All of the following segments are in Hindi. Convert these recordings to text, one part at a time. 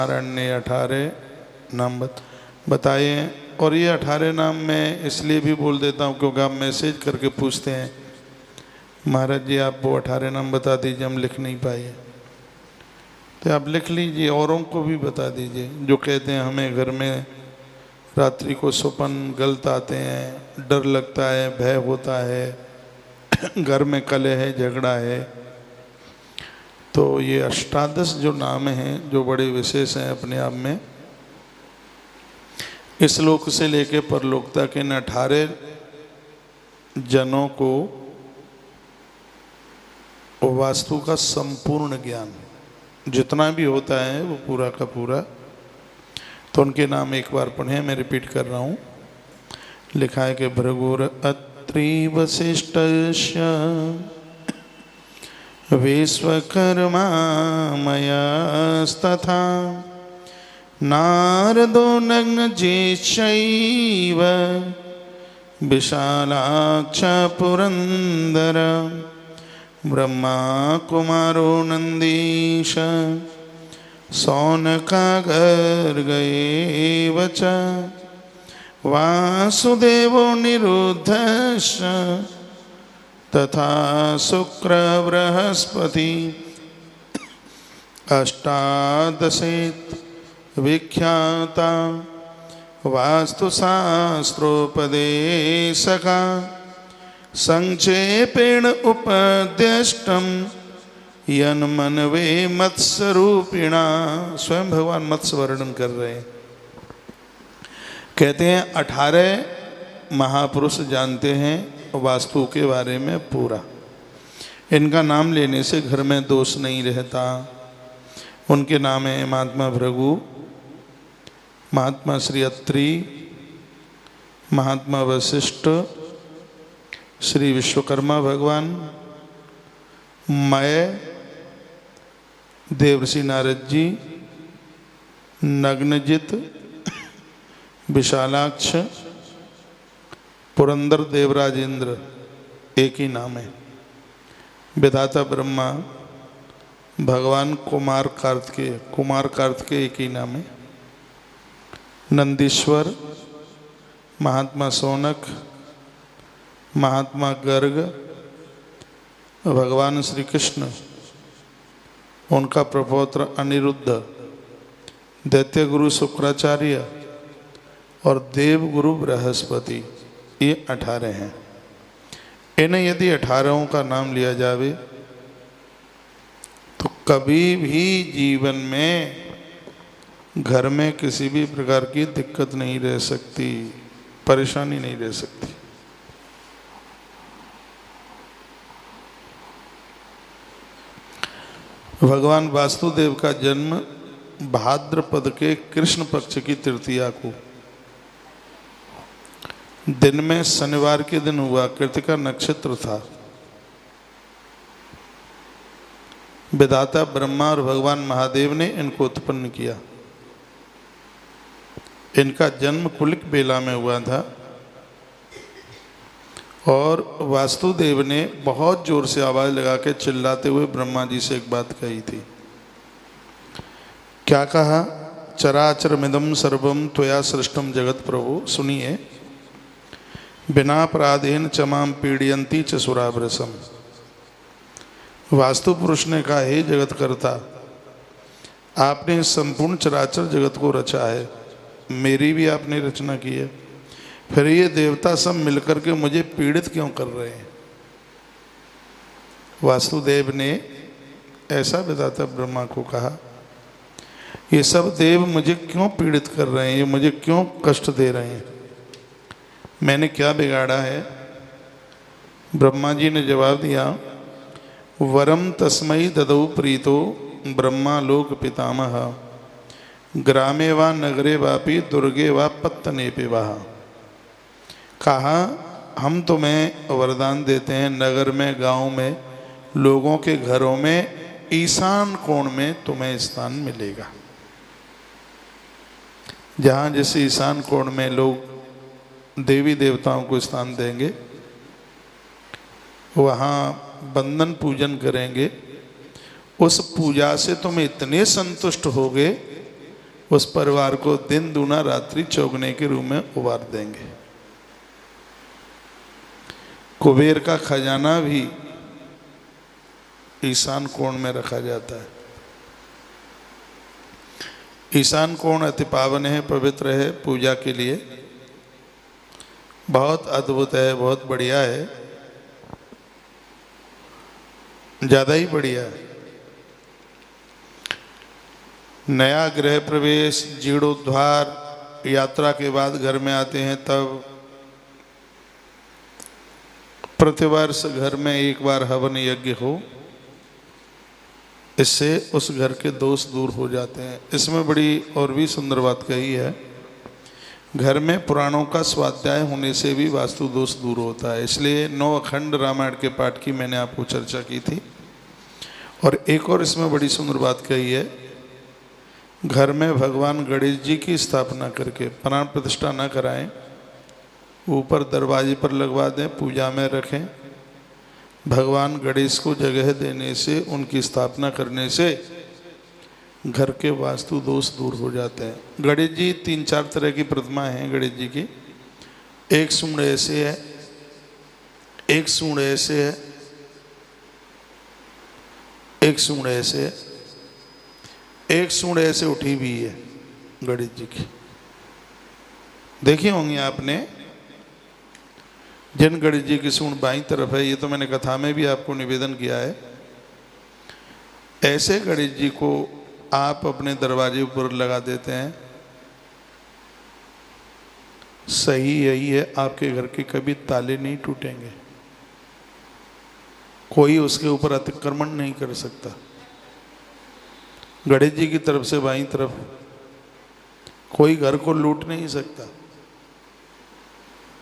नारायण ने 18 नाम बताए हैं। और ये 18 नाम मैं इसलिए भी बोल देता हूँ क्योंकि आप मैसेज करके पूछते हैं महाराज जी आप वो 18 नाम बता दीजिए, हम लिख नहीं पाए। तो आप लिख लीजिए, औरों को भी बता दीजिए जो कहते हैं हमें घर में रात्रि को स्वप्न गलत आते हैं, डर लगता है, भय होता है, घर में कलह है, झगड़ा है। तो ये अष्टादश जो नाम हैं जो बड़े विशेष हैं अपने आप में, इस लोक से लेके परलोक तक इन 18 जनों को वास्तु का संपूर्ण ज्ञान जितना भी होता है वो पूरा का पूरा। तो उनके नाम एक बार पढ़े, मैं रिपीट कर रहा हूँ। लिखा है कि भृगुर अत्रि वसिष्ठस्य विश्वकर्मा मयस्तथा नारदो नग्नजेशैव विशालाक्ष पुरंदर ब्रह्मा कुमारो नंदीश सौनकागर्गएव च वासुदेवो निरुद्धश्च तथा शुक्र बृहस्पति अष्टादशेत विख्याता वास्तुशास्त्रोपदेशका संक्षेपेण उपदेष्टम यन्मन्वे मत्स्वरूपिणा। स्वयं भगवान मत्स्य वर्णन कर रहे हैं। कहते हैं 18 महापुरुष जानते हैं वास्तु के बारे में पूरा। इनका नाम लेने से घर में दोष नहीं रहता। उनके नाम है महात्मा भृगु, महात्मा श्री अत्रि, महात्मा वशिष्ठ, श्री विश्वकर्मा भगवान, मय, देवर्षि नारद जी, नग्नजित, विशालाक्ष, पुरंदर देवराजेंद्र, एक ही नाम है। विधाता ब्रह्मा, भगवान कुमार कार्तिकेय एक ही नाम है। नंदीश्वर, महात्मा सोनक, महात्मा गर्ग, भगवान श्री कृष्ण, उनका प्रपौत्र अनिरुद्ध, दैत्य गुरु शुक्राचार्य और देव गुरु बृहस्पति, ये 18 हैं। इन्हें यदि 18 का नाम लिया जावे तो कभी भी जीवन में घर में किसी भी प्रकार की दिक्कत नहीं रह सकती, परेशानी नहीं रह सकती। भगवान वासुदेव का जन्म भाद्रपद के कृष्ण पक्ष की तृतीया को दिन में शनिवार के दिन हुआ। कृतिका नक्षत्र था। विधाता ब्रह्मा और भगवान महादेव ने इनको उत्पन्न किया। इनका जन्म कुलिक बेला में हुआ था और वासुदेव ने बहुत जोर से आवाज लगा के चिल्लाते हुए ब्रह्मा जी से एक बात कही थी। क्या कहा? चराचरमिदं सर्वं त्वया सृष्टम जगत प्रभु। सुनिए। बिना अपराधेन चमाम पीड़यंती च सुरावृसम। वास्तु पुरुष ने कहा, हे जगत करता, आपने संपूर्ण चराचर जगत को रचा है, मेरी भी आपने रचना की है, फिर ये देवता सब मिलकर के मुझे पीड़ित क्यों कर रहे हैं? वासुदेव ने ऐसा विधाता ब्रह्मा को कहा, ये सब देव मुझे क्यों पीड़ित कर रहे हैं, ये मुझे क्यों कष्ट दे रहे हैं, मैंने क्या बिगाड़ा है? ब्रह्मा जी ने जवाब दिया, वरम तस्मै ददौ प्रीतो ब्रह्मा लोक पितामह ग्रामे वा नगरे वापि दुर्गे वा पत्तनेपे वाह। कहा, हम तुम्हें वरदान देते हैं, नगर में, गांव में, लोगों के घरों में ईशान कोण में तुम्हें स्थान मिलेगा। जहाँ जिस ईशान कोण में लोग देवी देवताओं को स्थान देंगे, वहाँ बंदन पूजन करेंगे। उस पूजा से तुम इतने संतुष्ट होगे उस परिवार को दिन दूना रात्रि चौगने के रूप में उबार देंगे। कुबेर का खजाना भी ईशान कोण में रखा जाता है। ईशान कोण अति पावन है, पवित्र है, पूजा के लिए बहुत अद्भुत है, बहुत बढ़िया है, ज़्यादा ही बढ़िया है। नया गृह प्रवेश, जीर्णोद्धार, यात्रा के बाद घर में आते हैं तब प्रतिवर्ष घर में एक बार हवन यज्ञ हो, इससे उस घर के दोष दूर हो जाते हैं। इसमें बड़ी और भी सुंदर बात कही है, घर में पुराणों का स्वाध्याय होने से भी वास्तु दोष दूर होता है। इसलिए 9 अखंड रामायण के पाठ की मैंने आपको चर्चा की थी। और एक और इसमें बड़ी सुंदर बात कही है, घर में भगवान गणेश जी की स्थापना करके प्राण प्रतिष्ठा न कराएं, ऊपर दरवाजे पर लगवा दें, पूजा में रखें। भगवान गणेश को जगह देने से, उनकी स्थापना करने से घर के वास्तु दोष दूर हो जाते हैं। गणेश जी 3-4 तरह की प्रतिमाएं हैं गणेश जी की। एक सूंड ऐसे है, एक सूंड ऐसे है, एक सूंड ऐसे है, एक सूंड ऐसे उठी भी है गणेश जी की। देखी होंगी आपने, जिन गणेश जी की सूंड बाईं तरफ है, ये तो मैंने कथा में भी आपको निवेदन किया है। ऐसे गणेश जी को आप अपने दरवाजे पर लगा देते हैं, सही यही है, आपके घर के कभी ताले नहीं टूटेंगे, कोई उसके ऊपर अतिक्रमण नहीं कर सकता। गणेश जी की तरफ से बाईं तरफ कोई घर को लूट नहीं सकता।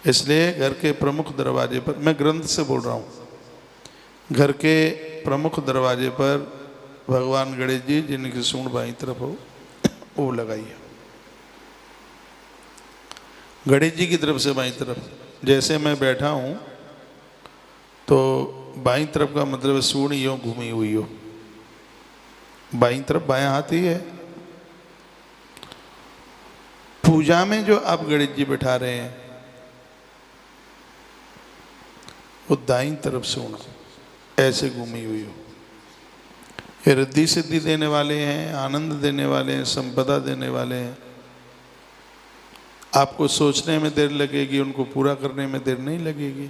इसलिए घर के प्रमुख दरवाजे पर, मैं ग्रंथ से बोल रहा हूँ, घर के प्रमुख दरवाजे पर भगवान गणेश जी जिनकी सूंड बाईं तरफ हो वो लगाइए। गणेश जी की तरफ से बाईं तरफ, जैसे मैं बैठा हूँ तो बाईं तरफ का मतलब सूंड यूँ घूमी हुई हो, बाईं तरफ बायां हाथ ही है। पूजा में जो आप गणेश जी बैठा रहे हैं वो दाईं तरफ सूंड ऐसे घूमी हुई हो। ये रिद्धि सिद्धि देने वाले हैं, आनंद देने वाले हैं, संपदा देने वाले हैं। आपको सोचने में देर लगेगी, उनको पूरा करने में देर नहीं लगेगी।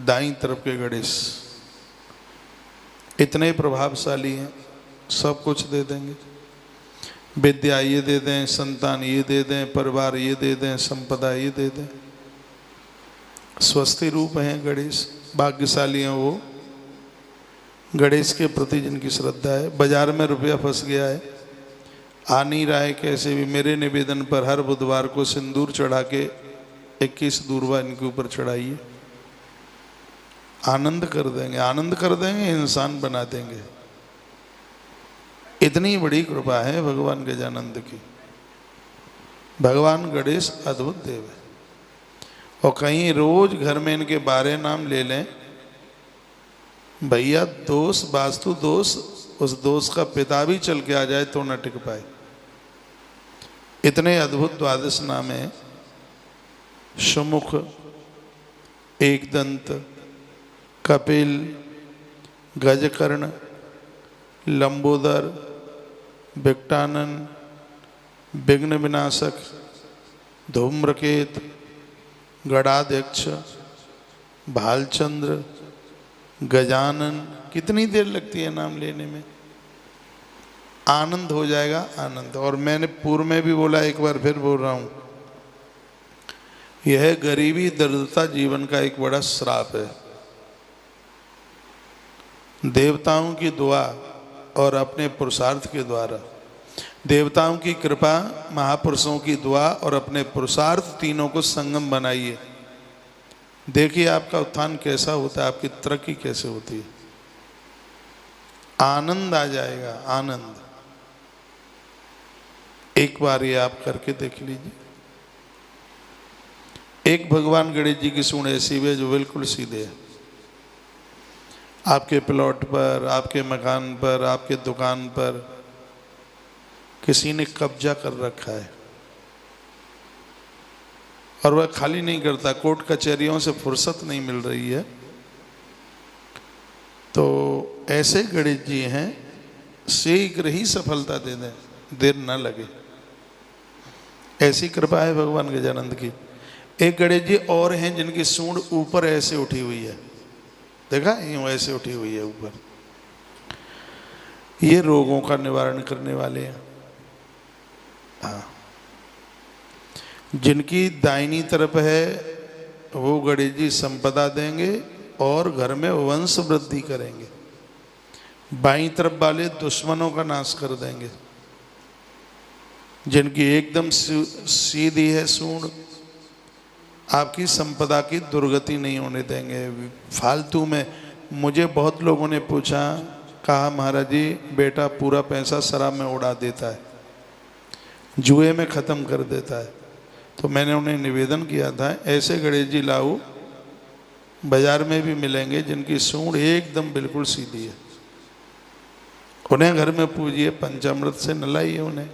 दाईं तरफ के गणेश इतने प्रभावशाली हैं, सब कुछ दे देंगे। विद्या ये दे दें, संतान ये दे दें, परिवार ये दे दें, संपदा ये दे दें। स्वस्ति रूप हैं गणेश, भाग्यशाली हैं वो। गणेश के प्रति जिनकी श्रद्धा है। बाजार में रुपया फंस गया है, आ नहीं रहा है कैसे भी, मेरे निवेदन पर हर बुधवार को सिंदूर चढ़ा के 21 दूर्वा इनके ऊपर चढ़ाइए, आनंद कर देंगे, आनंद कर देंगे, इंसान बना देंगे। इतनी बड़ी कृपा है भगवान गजानंद की। भगवान गणेश अद्भुत देव है। और कहीं रोज घर में इनके 12 नाम ले लें भैया, दोष वास्तु दोष, उस दोष का पिता भी चल के आ जाए तो न टिक पाए। इतने अद्भुत 12 नाम है। सुमुख, एकदंत, कपिल, गजकर्ण, लंबोदर, विकटानन, विघ्न विनाशक, धूम्रकेत, गणाध्यक्ष, भालचंद्र, गजानन। कितनी देर लगती है नाम लेने में, आनंद हो जाएगा, आनंद। और मैंने पूर्व में भी बोला, एक बार फिर बोल रहा हूँ, यह गरीबी दरिद्रता जीवन का एक बड़ा श्राप है। देवताओं की दुआ और अपने पुरुषार्थ के द्वारा, देवताओं की कृपा, महापुरुषों की दुआ और अपने पुरुषार्थ, तीनों को संगम बनाइए। देखिए आपका उत्थान कैसा होता है, आपकी तरक्की कैसे होती है, आनंद आ जाएगा, आनंद। एक बार ये आप करके देख लीजिए। एक भगवान गणेश जी की सूंड ऐसी है जो बिल्कुल सीधे है। आपके प्लॉट पर, आपके मकान पर, आपके दुकान पर किसी ने कब्जा कर रखा है और वह खाली नहीं करता, कोर्ट कचहरियों से फुर्सत नहीं मिल रही है। तो ऐसे गणेश जी हैं, शीघ्र ही सफलता दे दें, देर न लगे, ऐसी कृपा है भगवान गजानंद की। एक गणेश जी और हैं जिनकी सूंड ऊपर ऐसे उठी हुई है, देखा यूं ऐसे उठी हुई है ऊपर, ये रोगों का निवारण करने वाले हैं। हाँ, जिनकी दाहिनी तरफ है वो गणेश जी संपदा देंगे और घर में वंश वृद्धि करेंगे, बाईं तरफ वाले दुश्मनों का नाश कर देंगे। जिनकी एकदम सीधी है सूंड, आपकी संपदा की दुर्गति नहीं होने देंगे। फालतू में मुझे बहुत लोगों ने पूछा, कहा महाराज जी बेटा पूरा पैसा शराब में उड़ा देता है, जुए में ख़त्म कर देता है। तो मैंने उन्हें निवेदन किया था, ऐसे गणेश जी लाओ, बाजार में भी मिलेंगे, जिनकी सूंड एकदम बिल्कुल सीधी है, उन्हें घर में पूजिए, पंचामृत से नलाइए, उन्हें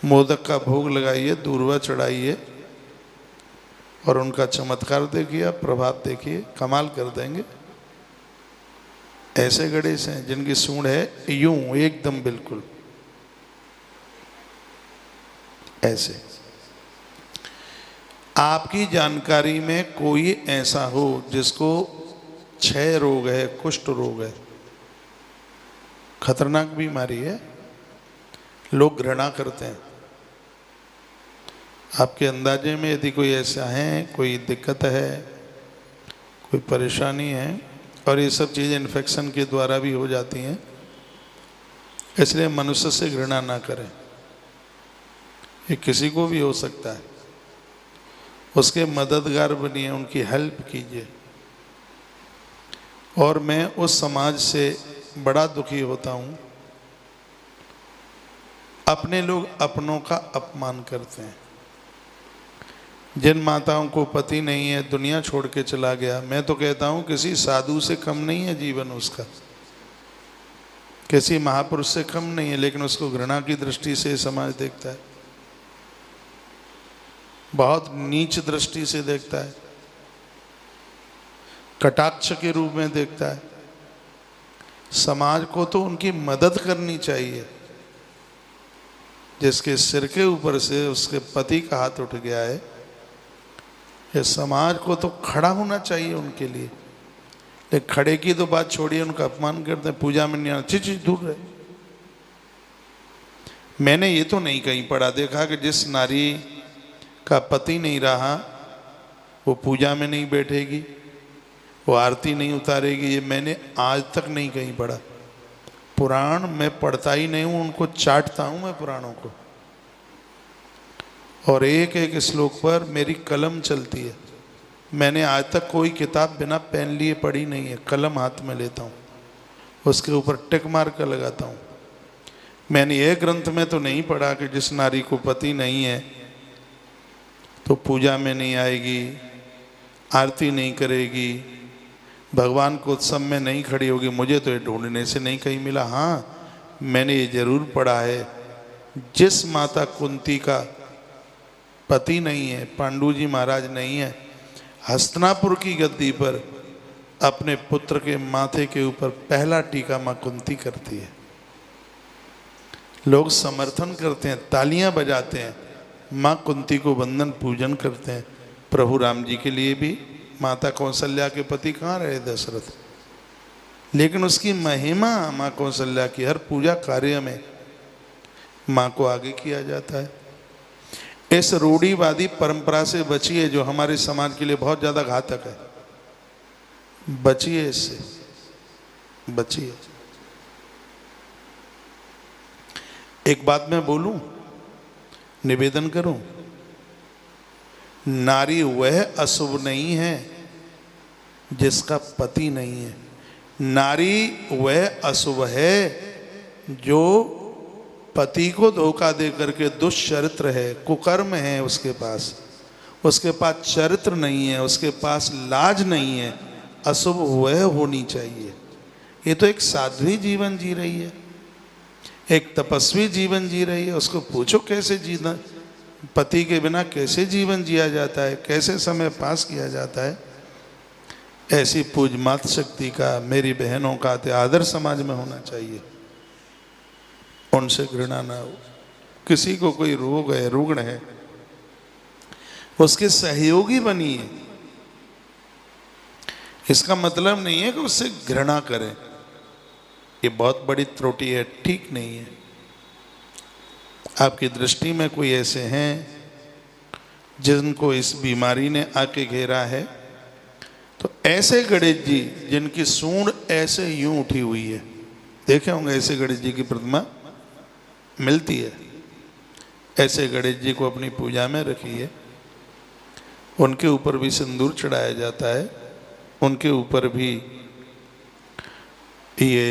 मोदक का भोग लगाइए, दूर्वा चढ़ाइए और उनका चमत्कार देखिए, प्रभात देखिए, कमाल कर देंगे। ऐसे गणेश हैं जिनकी सूंड है यूं एकदम बिल्कुल ऐसे। आपकी जानकारी में कोई ऐसा हो जिसको क्षय रोग है, कुष्ठ रोग है, खतरनाक बीमारी है, लोग घृणा करते हैं, आपके अंदाजे में यदि कोई ऐसा है, कोई दिक्कत है, कोई परेशानी है, और ये सब चीज़ें इन्फेक्शन के द्वारा भी हो जाती हैं, इसलिए मनुष्य से घृणा ना करें, ये किसी को भी हो सकता है, उसके मददगार बनिए, उनकी हेल्प कीजिए। और मैं उस समाज से बड़ा दुखी होता हूँ, अपने लोग अपनों का अपमान करते हैं। जिन माताओं को पति नहीं है, दुनिया छोड़ के चला गया, मैं तो कहता हूँ किसी साधु से कम नहीं है जीवन उसका, किसी महापुरुष से कम नहीं है, लेकिन उसको घृणा की दृष्टि से समाज देखता है, बहुत नीच दृष्टि से देखता है, कटाक्ष के रूप में देखता है। समाज को तो उनकी मदद करनी चाहिए, जिसके सिर के ऊपर से उसके पति का हाथ उठ गया है, ये समाज को तो खड़ा होना चाहिए उनके लिए। लेकिन खड़े की तो बात छोड़िए, उनका अपमान करते हैं, पूजा में नहीं आना, चीज दूर रहे। मैंने ये तो नहीं कहीं पढ़ा देखा कि जिस नारी का पति नहीं रहा वो पूजा में नहीं बैठेगी, वो आरती नहीं उतारेगी, ये मैंने आज तक नहीं कहीं पढ़ा। पुराण मैं पढ़ता ही नहीं हूँ, उनको चाटता हूँ मैं पुराणों को, और एक एक श्लोक पर मेरी कलम चलती है। मैंने आज तक कोई किताब बिना पेन लिए पढ़ी नहीं है, कलम हाथ में लेता हूँ, उसके ऊपर टिक मार कर लगाता हूँ। मैंने ये ग्रंथ में तो नहीं पढ़ा कि जिस नारी को पति नहीं है तो पूजा में नहीं आएगी, आरती नहीं करेगी, भगवान को उत्सव में नहीं खड़ी होगी। मुझे तो ये ढूंढने से नहीं कहीं मिला। हाँ, मैंने ये जरूर पढ़ा है, जिस माता कुंती का पति नहीं है, पांडु जी महाराज नहीं है, हस्तिनापुर की गद्दी पर अपने पुत्र के माथे के ऊपर पहला टीका मां कुंती करती है। लोग समर्थन करते हैं, तालियां बजाते हैं, मां कुंती को वंदन पूजन करते हैं। प्रभु राम जी के लिए भी माता कौशल्या के पति कहाँ रहे? दशरथ। लेकिन उसकी महिमा मां कौशल्या की, हर पूजा कार्य में मां को आगे किया जाता है। इस रूढ़िवादी परंपरा से बचिए जो हमारे समाज के लिए बहुत ज्यादा घातक है, बचिए, इससे बचिए। एक बात मैं बोलूं, निवेदन करूं, नारी वह अशुभ नहीं है जिसका पति नहीं है। नारी वह अशुभ है जो पति को धोखा दे करके दुष्चरित्र है, कुकर्म है उसके पास चरित्र नहीं है, उसके पास लाज नहीं है, अशुभ वह होनी चाहिए। ये तो एक साध्वी जीवन जी रही है, एक तपस्वी जीवन जी रही है, उसको पूछो कैसे जीना, पति के बिना कैसे जीवन जिया जाता है, कैसे समय पास किया जाता है। ऐसी पूज मात शक्ति का, मेरी बहनों का आदर समाज में होना चाहिए। उनसे घृणा ना हो। किसी को कोई रोग है, रुग्ण है, उसके सहयोगी बनिए। इसका मतलब नहीं है कि उससे घृणा करें, ये बहुत बड़ी त्रुटि है, ठीक नहीं है। आपकी दृष्टि में कोई ऐसे हैं जिनको इस बीमारी ने आके घेरा है, तो ऐसे गणेश जी जिनकी सूंड ऐसे यूं उठी हुई है, देखे होंगे ऐसे गणेश जी की प्रतिमा मिलती है, ऐसे गणेश जी को अपनी पूजा में रखिए। उनके ऊपर भी सिंदूर चढ़ाया जाता है, उनके ऊपर भी ये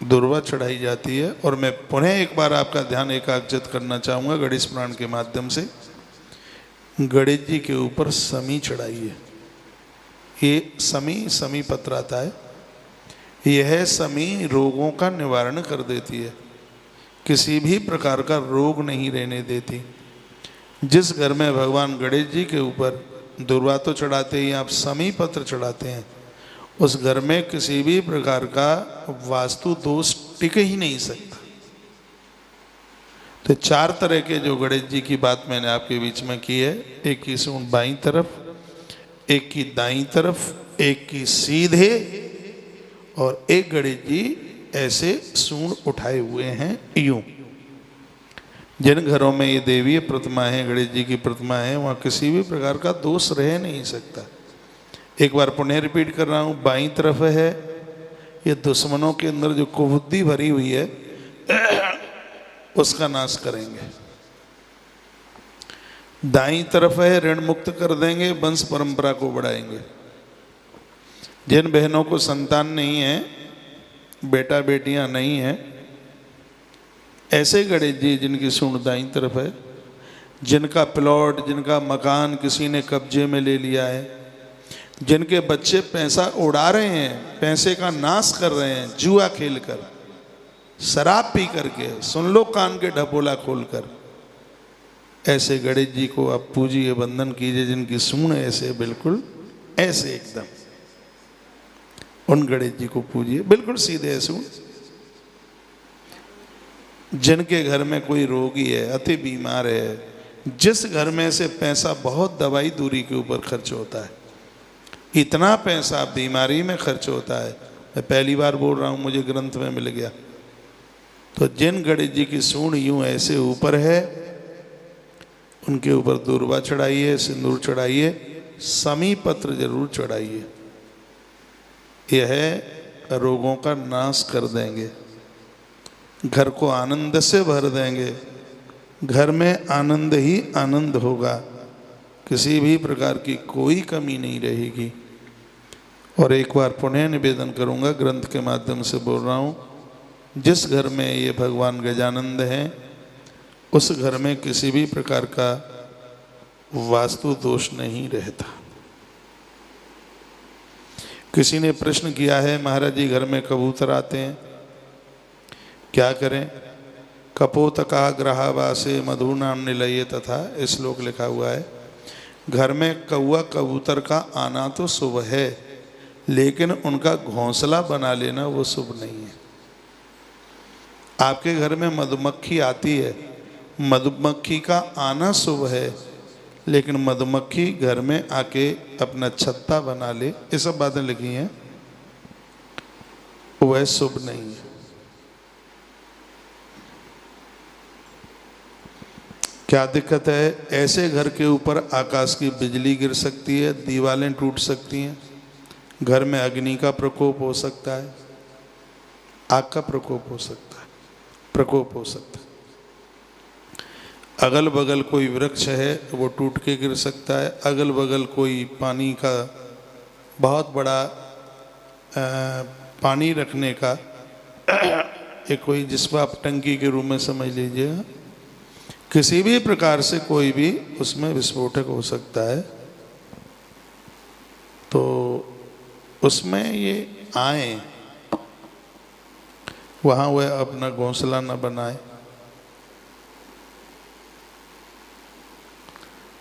दुर्वा चढ़ाई जाती है। और मैं पुनः एक बार आपका ध्यान एकाग्रचित करना चाहूँगा गणेश पुराण के माध्यम से। गणेश जी के ऊपर समी चढ़ाइए। ये समी पत्र आता है, यह समी रोगों का निवारण कर देती है, किसी भी प्रकार का रोग नहीं रहने देती। जिस घर में भगवान गणेश जी के ऊपर दुर्वा तो चढ़ाते ही आप समी पत्र चढ़ाते हैं, उस घर में किसी भी प्रकार का वास्तु दोष टिक ही नहीं सकता। तो 4 तरह के जो गणेश जी की बात मैंने आपके बीच में की है, एक की सूंड बाईं तरफ, एक की दाईं तरफ, एक की सीधे, और एक गणेश जी ऐसे सूंड उठाए हुए हैं यूं। जिन घरों में ये देवीय प्रतिमा है, गणेश जी की प्रतिमा है, वहाँ किसी भी प्रकार का दोष रह नहीं सकता। एक बार पुनः रिपीट कर रहा हूँ, बाईं तरफ है ये दुश्मनों के अंदर जो कुबुद्धि भरी हुई है उसका नाश करेंगे। दाईं तरफ है ऋण मुक्त कर देंगे, वंश परंपरा को बढ़ाएंगे। जिन बहनों को संतान नहीं है, बेटा बेटियां नहीं है, ऐसे गणेश जी जिनकी सूंड दाईं तरफ है, जिनका प्लॉट, जिनका मकान किसी ने कब्जे में ले लिया है, जिनके बच्चे पैसा उड़ा रहे हैं, पैसे का नाश कर रहे हैं, जुआ खेलकर, शराब पी करके, सुन लो कान के ढपोला खोलकर, ऐसे गणेश जी को आप पूजिए, वंदन कीजिए। जिनकी सूंड ऐसे बिल्कुल ऐसे एकदम, उन गणेश जी को पूजिए, बिल्कुल सीधे सूंड। जिनके घर में कोई रोगी है, अति बीमार है, जिस घर में से पैसा बहुत दवाई दूरी के ऊपर खर्च होता है, इतना पैसा बीमारी में खर्च होता है, मैं पहली बार बोल रहा हूँ, मुझे ग्रंथ में मिल गया। तो जिन गणेश जी की सूंड यूं ऐसे ऊपर है, उनके ऊपर दुर्वा चढ़ाइए, सिंदूर चढ़ाइए, समी पत्र जरूर चढ़ाइए। यह रोगों का नाश कर देंगे, घर को आनंद से भर देंगे। घर में आनंद ही आनंद होगा, किसी भी प्रकार की कोई कमी नहीं रहेगी। और एक बार पुनः निवेदन करूंगा, ग्रंथ के माध्यम से बोल रहा हूँ, जिस घर में ये भगवान गजानंद हैं, उस घर में किसी भी प्रकार का वास्तु दोष नहीं रहता। किसी ने प्रश्न किया है, महाराज जी घर में कबूतर आते हैं, क्या करें? कपोतका ग्रहावासे मधुनाम निलये तथा, श्लोक लिखा हुआ है। घर में कौआ कबूतर का आना तो शुभ है, लेकिन उनका घोंसला बना लेना वो शुभ नहीं है। आपके घर में मधुमक्खी आती है, मधुमक्खी का आना शुभ है, लेकिन मधुमक्खी घर में आके अपना छत्ता बना ले, ये सब बातें लिखी हैं, वह शुभ नहीं है। क्या दिक्कत है? ऐसे घर के ऊपर आकाश की बिजली गिर सकती है, दीवारें टूट सकती हैं, घर में अग्नि का प्रकोप हो सकता है, आग का प्रकोप हो सकता है, प्रकोप हो सकता है। अगल बगल कोई वृक्ष है वो टूट के गिर सकता है, अगल बगल कोई पानी का बहुत बड़ा पानी रखने का एक कोई, जिसको आप टंकी के रूप में समझ लीजिएगा, किसी भी प्रकार से कोई भी उसमें विस्फोटक हो सकता है। तो उसमें ये आए, वहाँ वह अपना घोंसला न बनाए।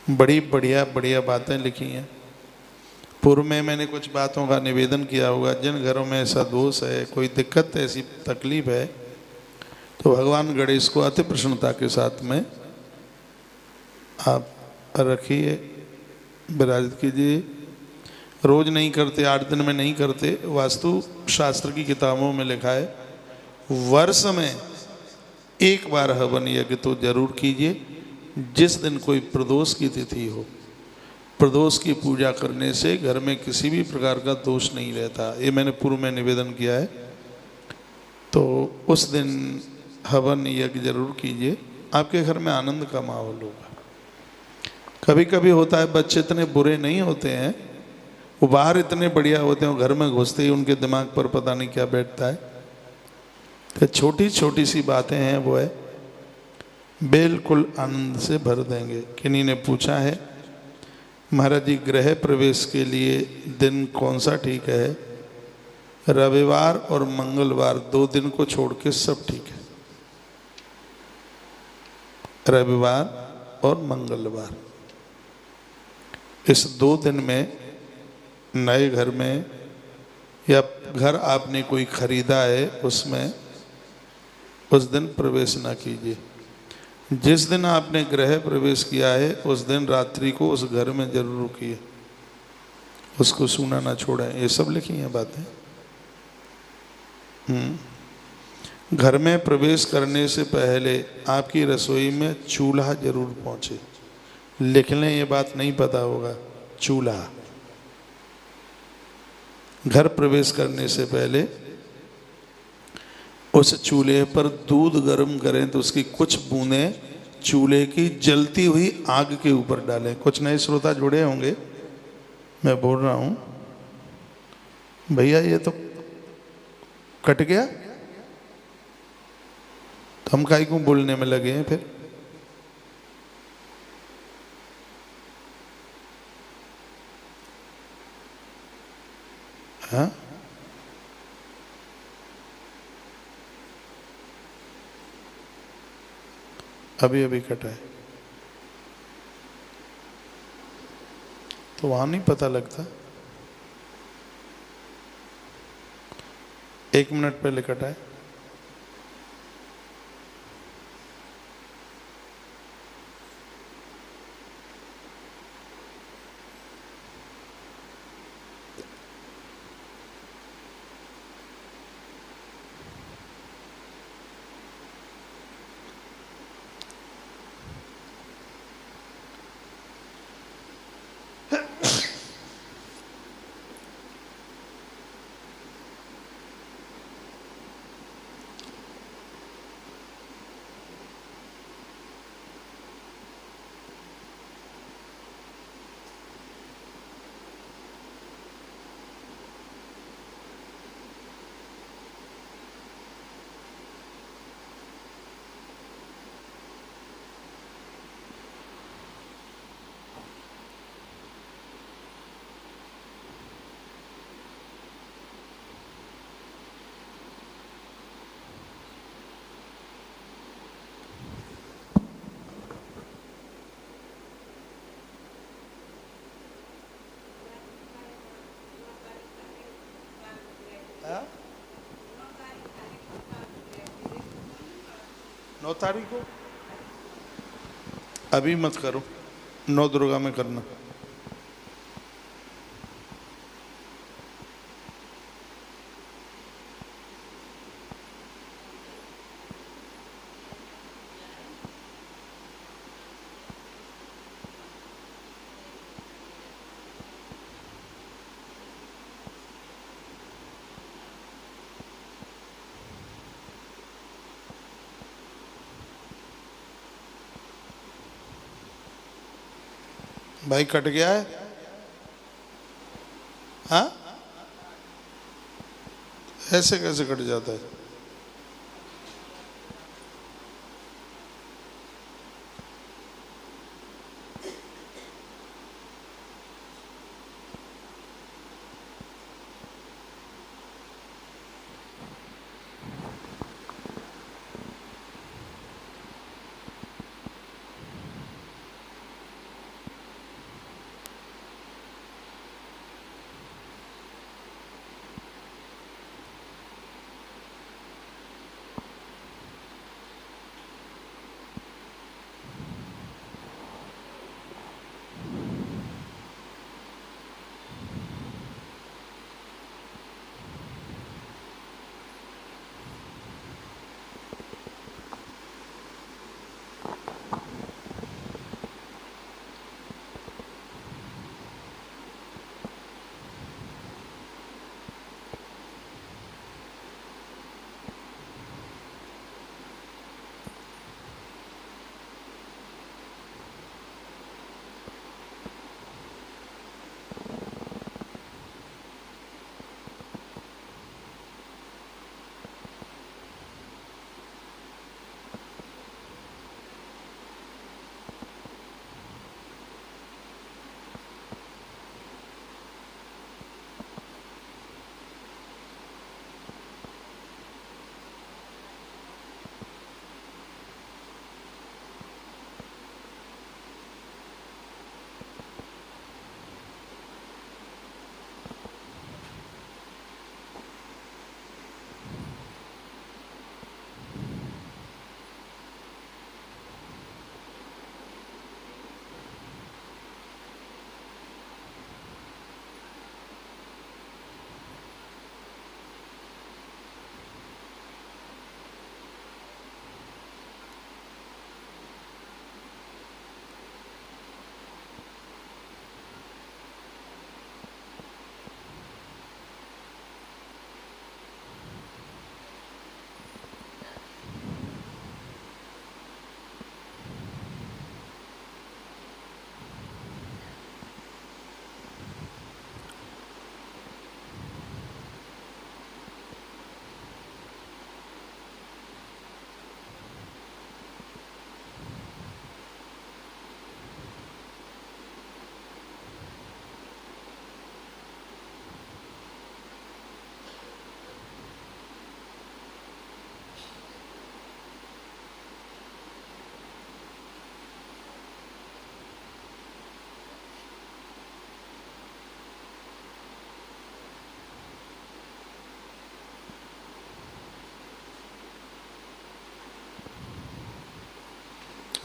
बड़ी बढ़िया बढ़िया बातें लिखी हैं। पूर्व में मैंने कुछ बातों का निवेदन किया होगा। जिन घरों में ऐसा दोष है, कोई दिक्कत है, ऐसी तकलीफ है, तो भगवान गणेश को अति प्रसन्नता के साथ में आप रखिए, विराजित कीजिए। रोज नहीं करते, 8 दिन में नहीं करते। वास्तु शास्त्र की किताबों में लिखा है वर्ष में एक बार हवन यज्ञ तो जरूर कीजिए। जिस दिन कोई प्रदोष की तिथि हो, प्रदोष की पूजा करने से घर में किसी भी प्रकार का दोष नहीं रहता। ये मैंने पूर्व में निवेदन किया है। तो उस दिन हवन यज्ञ जरूर कीजिए, आपके घर में आनंद का माहौल होगा। कभी कभी होता है बच्चे इतने बुरे नहीं होते हैं, वो बाहर इतने बढ़िया होते हैं, घर में घुसते ही उनके दिमाग पर पता नहीं क्या बैठता है। तो छोटी छोटी सी बातें हैं, वो है बिल्कुल आनंद से भर देंगे। किन्हीं ने पूछा है महाराज जी गृह प्रवेश के लिए दिन कौन सा ठीक है? रविवार और मंगलवार 2 दिन को छोड़ के सब ठीक है। रविवार और मंगलवार, इस 2 दिन में नए घर में या घर आपने कोई खरीदा है उसमें उस दिन प्रवेश ना कीजिए। जिस दिन आपने गृह प्रवेश किया है उस दिन रात्रि को उस घर में जरूर रुकिए, उसको सूना ना छोड़ें। ये सब लिखी हैं बातें। घर में प्रवेश करने से पहले आपकी रसोई में चूल्हा जरूर पहुंचे। लिख लें, ये बात नहीं पता होगा। चूल्हा, घर प्रवेश करने से पहले उस चूल्हे पर दूध गर्म करें तो उसकी कुछ बूंदें चूल्हे की जलती हुई आग के ऊपर डालें। कुछ नए श्रोता जुड़े होंगे, मैं बोल रहा हूं भैया ये तो कट गया, तो हम काहे को बोलने में लगे हैं फिर। हाँ, अभी अभी कटा है तो वहां नहीं पता लगता। 1 मिनट पहले कटा है। हाँ? 9 तारीख को अभी मत करो, 9 दुर्गा में करना। भाई कट गया है। हाँ, ऐसे कैसे कट जाता है?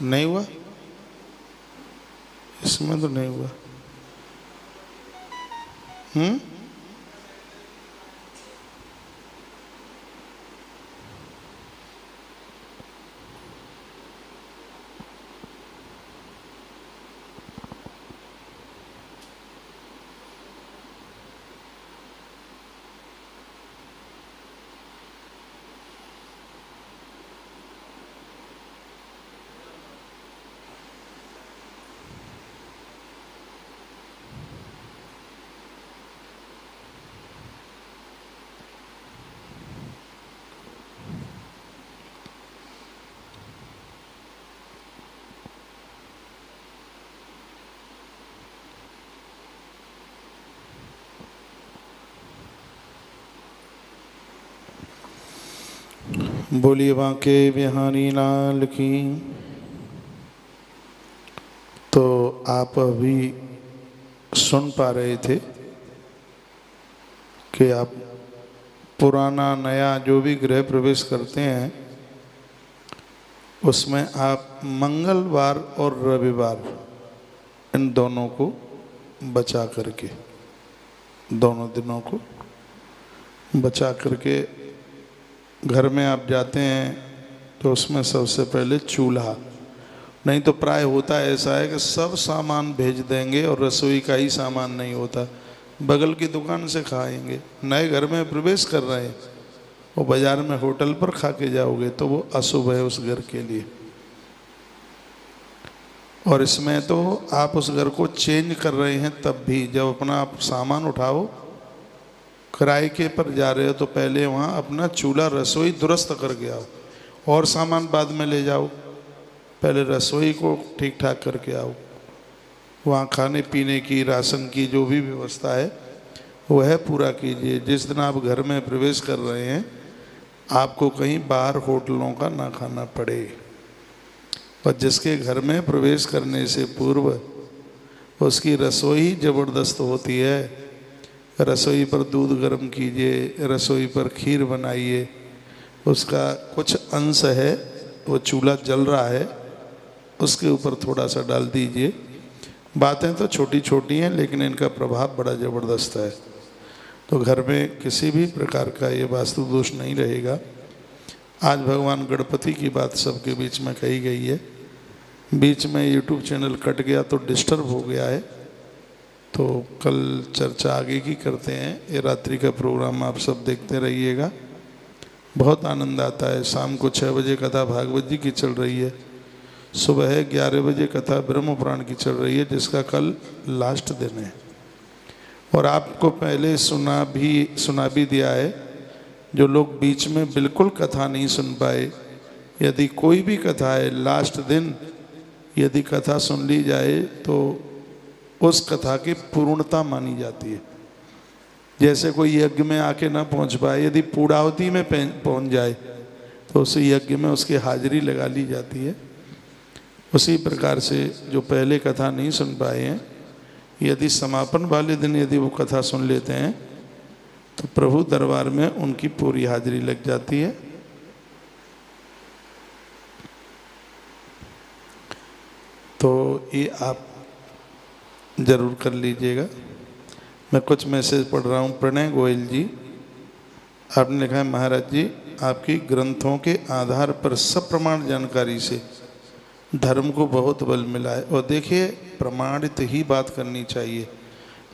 नहीं हुआ, इसमें तो नहीं हुआ। बोलिए बांके बिहारी लाल की। तो आप अभी सुन पा रहे थे कि आप पुराना नया जो भी गृह प्रवेश करते हैं उसमें आप मंगलवार और रविवार इन दोनों को बचा करके, दोनों दिनों को बचा करके घर में आप जाते हैं तो उसमें सबसे पहले चूल्हा, नहीं तो प्राय होता ऐसा है कि सब सामान भेज देंगे और रसोई का ही सामान नहीं होता, बगल की दुकान से खाएंगे। नए घर में प्रवेश कर रहे हैं वो बाज़ार में होटल पर खा के जाओगे तो वो अशुभ है उस घर के लिए। और इसमें तो आप उस घर को चेंज कर रहे हैं, तब भी जब अपना आप सामान उठाओ किराए के पर जा रहे हो तो पहले वहाँ अपना चूल्हा रसोई दुरुस्त करके आओ, और सामान बाद में ले जाओ, पहले रसोई को ठीक ठाक करके आओ। वहाँ खाने पीने की, राशन की जो भी व्यवस्था है वह पूरा कीजिए। जिस दिन आप घर में प्रवेश कर रहे हैं आपको कहीं बाहर होटलों का ना खाना पड़े। और जिसके घर में प्रवेश करने से पूर्व उसकी रसोई ज़बरदस्त होती है, रसोई पर दूध गर्म कीजिए, रसोई पर खीर बनाइए, उसका कुछ अंश है वो चूल्हा जल रहा है उसके ऊपर थोड़ा सा डाल दीजिए। बातें तो छोटी छोटी हैं लेकिन इनका प्रभाव बड़ा ज़बरदस्त है। तो घर में किसी भी प्रकार का ये वास्तु दोष नहीं रहेगा। आज भगवान गणपति की बात सबके बीच में कही गई है, बीच में यूट्यूब चैनल कट गया तो डिस्टर्ब हो गया है, तो कल चर्चा आगे की करते हैं। ये रात्रि का प्रोग्राम आप सब देखते रहिएगा, बहुत आनंद आता है। शाम को 6 बजे कथा भागवत जी की चल रही है, सुबह 11 बजे कथा ब्रह्म पुराण की चल रही है जिसका कल लास्ट दिन है। और आपको पहले सुना भी दिया है, जो लोग बीच में बिल्कुल कथा नहीं सुन पाए, यदि कोई भी कथा है लास्ट दिन यदि कथा सुन ली जाए तो उस कथा की पूर्णता मानी जाती है। जैसे कोई यज्ञ में आके ना पहुंच पाए, यदि पूर्णाहुति में पहुंच जाए तो उस यज्ञ में उसकी हाजिरी लगा ली जाती है। उसी प्रकार से जो पहले कथा नहीं सुन पाए हैं, यदि समापन वाले दिन यदि वो कथा सुन लेते हैं तो प्रभु दरबार में उनकी पूरी हाजिरी लग जाती है। तो ये आप ज़रूर कर लीजिएगा। मैं कुछ मैसेज पढ़ रहा हूँ। प्रणय गोयल जी, आपने लिखा है, महाराज जी आपकी ग्रंथों के आधार पर सब प्रमाण जानकारी से धर्म को बहुत बल मिला है। और देखिए, प्रमाणित ही बात करनी चाहिए,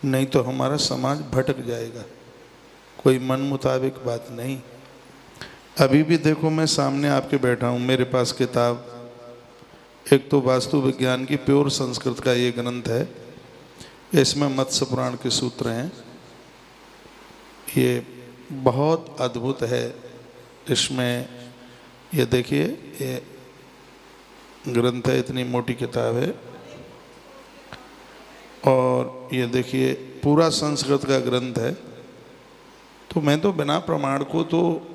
नहीं तो हमारा समाज भटक जाएगा, कोई मन मुताबिक बात नहीं। अभी भी देखो, मैं सामने आपके बैठा हूँ, मेरे पास किताब, एक तो वास्तु विज्ञान की प्योर संस्कृत का ये ग्रंथ है, इसमें मत्स्य पुराण के सूत्र हैं, ये बहुत अद्भुत है। इसमें ये देखिए, ये ग्रंथ है, इतनी मोटी किताब है, और ये देखिए पूरा संस्कृत का ग्रंथ है। तो मैं तो बिना प्रमाण को, तो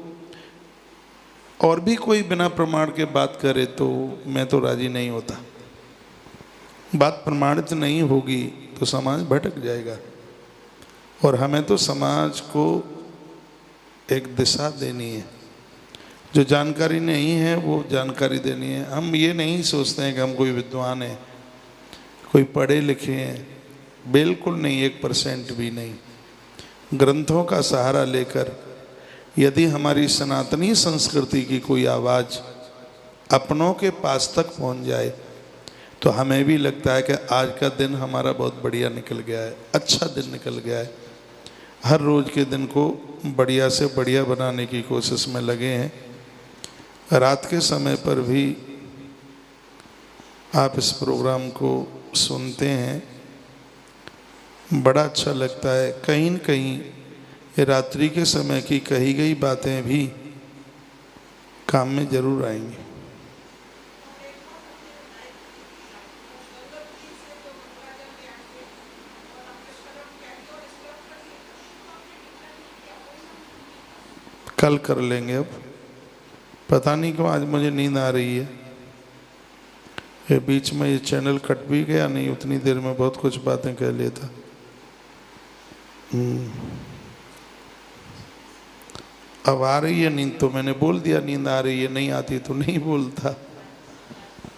और भी कोई बिना प्रमाण के बात करे तो मैं तो राजी नहीं होता। बात प्रमाणित नहीं होगी तो समाज भटक जाएगा, और हमें तो समाज को एक दिशा देनी है। जो जानकारी नहीं है वो जानकारी देनी है। हम ये नहीं सोचते हैं कि हम कोई विद्वान हैं, कोई पढ़े लिखे हैं, बिल्कुल नहीं, 1% भी नहीं। ग्रंथों का सहारा लेकर यदि हमारी सनातनी संस्कृति की कोई आवाज़ अपनों के पास तक पहुंच जाए तो हमें भी लगता है कि आज का दिन हमारा बहुत बढ़िया निकल गया है, अच्छा दिन निकल गया है। हर रोज़ के दिन को बढ़िया से बढ़िया बनाने की कोशिश में लगे हैं। रात के समय पर भी आप इस प्रोग्राम को सुनते हैं, बड़ा अच्छा लगता है। कहीं न कहीं ये रात्रि के समय की कही गई बातें भी काम में ज़रूर आएंगी। कल कर लेंगे। अब पता नहीं क्यों आज मुझे नींद आ रही है। ये बीच में ये चैनल कट भी गया नहीं, उतनी देर में बहुत कुछ बातें कह लिया था। अब आ रही है नींद तो मैंने बोल दिया नींद आ रही है, नहीं आती तो नहीं बोलता।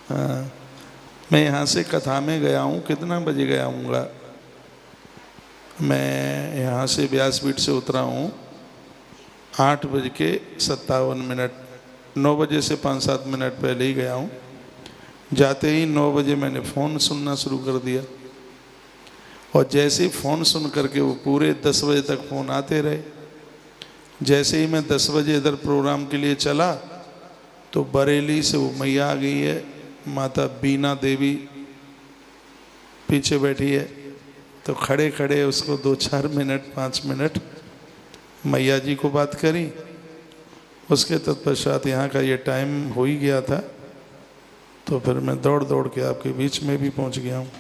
हाँ, मैं यहाँ से कथा में गया हूँ, कितना बजे गया हूँगा मैं, यहाँ से व्यासपीठ से उतरा हूँ 8:57। 9 बजे से 5-7 मिनट पहले ही गया हूँ। जाते ही 9 बजे मैंने फ़ोन सुनना शुरू कर दिया और जैसे ही फ़ोन सुन करके वो पूरे 10 बजे तक फ़ोन आते रहे। जैसे ही मैं 10 बजे इधर प्रोग्राम के लिए चला तो बरेली से वो मैया आ गई है, माता बीना देवी पीछे बैठी है। तो खड़े खड़े उसको 2-4 मिनट 5 मिनट मैया जी को बात करी। उसके तत्पश्चात यहाँ का ये टाइम हो ही गया था, तो फिर मैं दौड़ दौड़ के आपके बीच में भी पहुँच गया हूँ।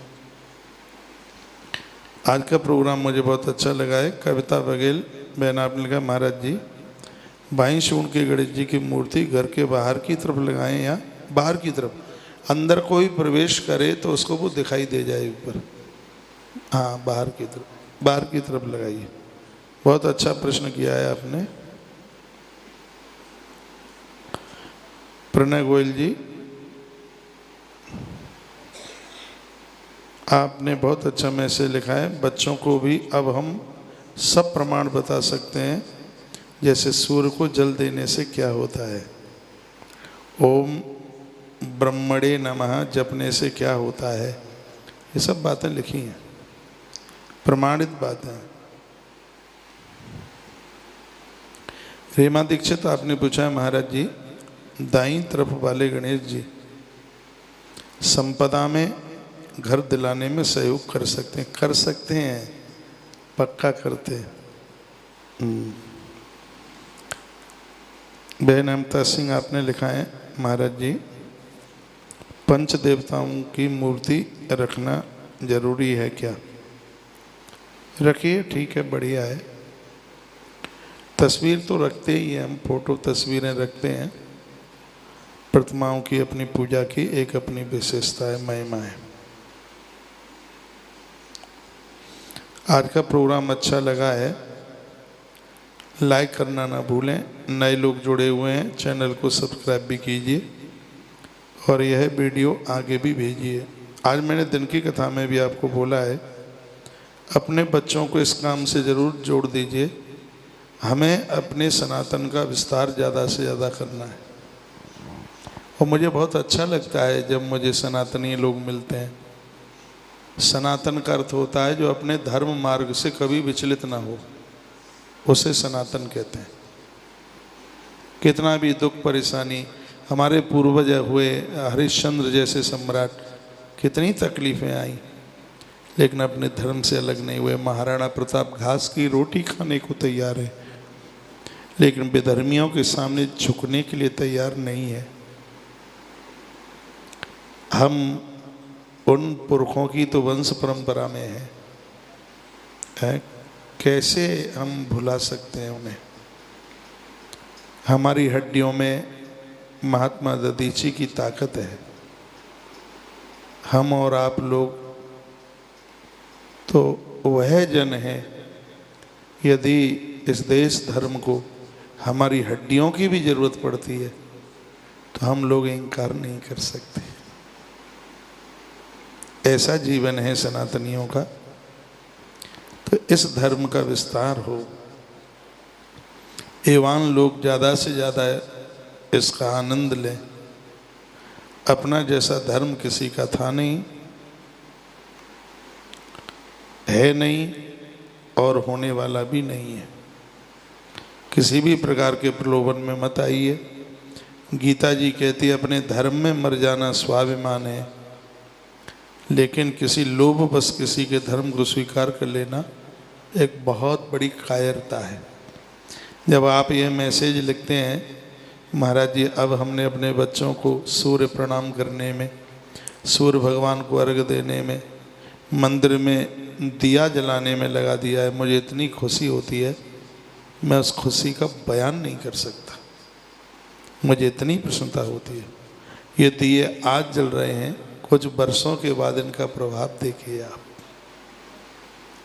आज का प्रोग्राम मुझे बहुत अच्छा लगा है। कविता बघेल बहन आपने लिखा, महाराज जी बाईं शूण के गणेश जी की मूर्ति घर के बाहर की तरफ लगाएं या बाहर की तरफ, अंदर कोई प्रवेश करे तो उसको वो दिखाई दे जाए ऊपर। हाँ, बाहर की तरफ लगाइए। बहुत अच्छा प्रश्न किया है आपने। प्रणय गोयल जी, आपने बहुत अच्छा मैसेज लिखा है। बच्चों को भी अब हम सब प्रमाण बता सकते हैं, जैसे सूर्य को जल देने से क्या होता है, ओम ब्रह्मणे नमः जपने से क्या होता है, ये सब बातें लिखी हैं, प्रमाणित बातें। रीमा दीक्षित आपने पूछा है, महाराज जी दाईं तरफ वाले गणेश जी संपदा में घर दिलाने में सहयोग कर सकते हैं? कर सकते हैं, पक्का करते हैं। बहन अमता सिंह आपने लिखा है, महाराज जी पंच देवताओं की मूर्ति रखना जरूरी है क्या? रखिए, ठीक है, बढ़िया है। तस्वीर तो रखते ही हैं हम, फोटो तस्वीरें रखते हैं। प्रतिमाओं की अपनी पूजा की एक अपनी विशेषता है, महिमा है। आज का प्रोग्राम अच्छा लगा है, लाइक करना ना भूलें। नए लोग जुड़े हुए हैं, चैनल को सब्सक्राइब भी कीजिए और यह वीडियो आगे भी भेजिए। आज मैंने दिन की कथा में भी आपको बोला है, अपने बच्चों को इस काम से ज़रूर जोड़ दीजिए। हमें अपने सनातन का विस्तार ज़्यादा से ज़्यादा करना है और मुझे बहुत अच्छा लगता है जब मुझे सनातनी लोग मिलते हैं। सनातन का अर्थ होता है जो अपने धर्म मार्ग से कभी विचलित ना हो, उसे सनातन कहते हैं। कितना भी दुख परेशानी, हमारे पूर्वज हुए हरिश्चंद्र जैसे सम्राट, कितनी तकलीफ़ें आई लेकिन अपने धर्म से अलग नहीं हुए। महाराणा प्रताप घास की रोटी खाने को तैयार है लेकिन बेधर्मियों के सामने झुकने के लिए तैयार नहीं है। हम उन पुरखों की तो वंश परंपरा में है, कैसे हम भुला सकते हैं उन्हें? हमारी हड्डियों में महात्मा दधीची की ताकत है। हम और आप लोग तो वह जन हैं, यदि इस देश धर्म को हमारी हड्डियों की भी जरूरत पड़ती है, तो हम लोग इनकार नहीं कर सकते। ऐसा जीवन है सनातनियों का। तो इस धर्म का विस्तार हो, एवान लोग ज़्यादा से ज़्यादा इसका आनंद लें। अपना जैसा धर्म किसी का था नहीं, है नहीं और होने वाला भी नहीं है। किसी भी प्रकार के प्रलोभन में मत आइए। गीता जी कहती है अपने धर्म में मर जाना स्वाभिमान है, लेकिन किसी लोभ बस किसी के धर्म को स्वीकार कर लेना एक बहुत बड़ी कायरता है। जब आप ये मैसेज लिखते हैं महाराज जी अब हमने अपने बच्चों को सूर्य प्रणाम करने में, सूर्य भगवान को अर्घ देने में, मंदिर में दिया जलाने में लगा दिया है, मुझे इतनी खुशी होती है, मैं उस खुशी का बयान नहीं कर सकता। मुझे इतनी प्रसन्नता होती है। ये दिए आज जल रहे हैं, कुछ वर्षों के बाद इनका प्रभाव देखिए आप।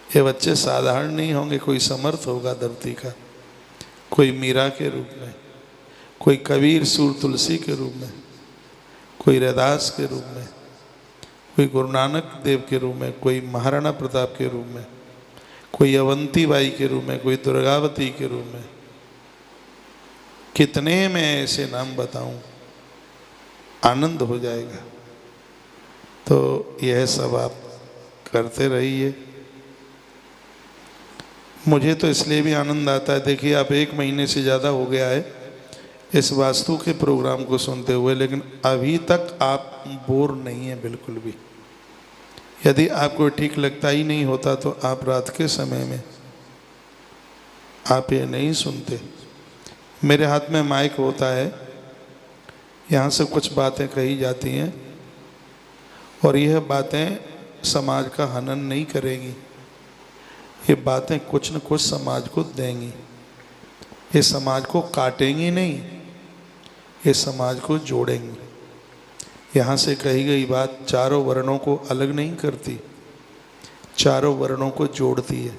ये बच्चे साधारण नहीं होंगे, कोई समर्थ होगा धरती का, कोई मीरा के रूप में, कोई कबीर सूर तुलसी के रूप में, कोई रैदास के रूप में, कोई गुरु नानक देव के रूप में, कोई महाराणा प्रताप के रूप में, कोई अवंती बाई के रूप में, कोई दुर्गावती के रूप में। कितने मैं ऐसे नाम बताऊं, आनंद हो जाएगा। तो यह सब आप करते रहिए। मुझे तो इसलिए भी आनंद आता है, देखिए आप 1 महीने से ज़्यादा हो गया है इस वास्तु के प्रोग्राम को सुनते हुए, लेकिन अभी तक आप बोर नहीं हैं बिल्कुल भी। यदि आपको ठीक लगता ही नहीं होता तो आप रात के समय में आप ये नहीं सुनते। मेरे हाथ में माइक होता है, यहाँ से कुछ बातें कही जाती हैं और यह बातें समाज का हनन नहीं करेगी। ये बातें कुछ न कुछ समाज को देंगी। ये समाज को काटेंगी नहीं, ये समाज को जोड़ेंगी। यहाँ से कही गई बात चारों वर्णों को अलग नहीं करती, चारों वर्णों को जोड़ती है,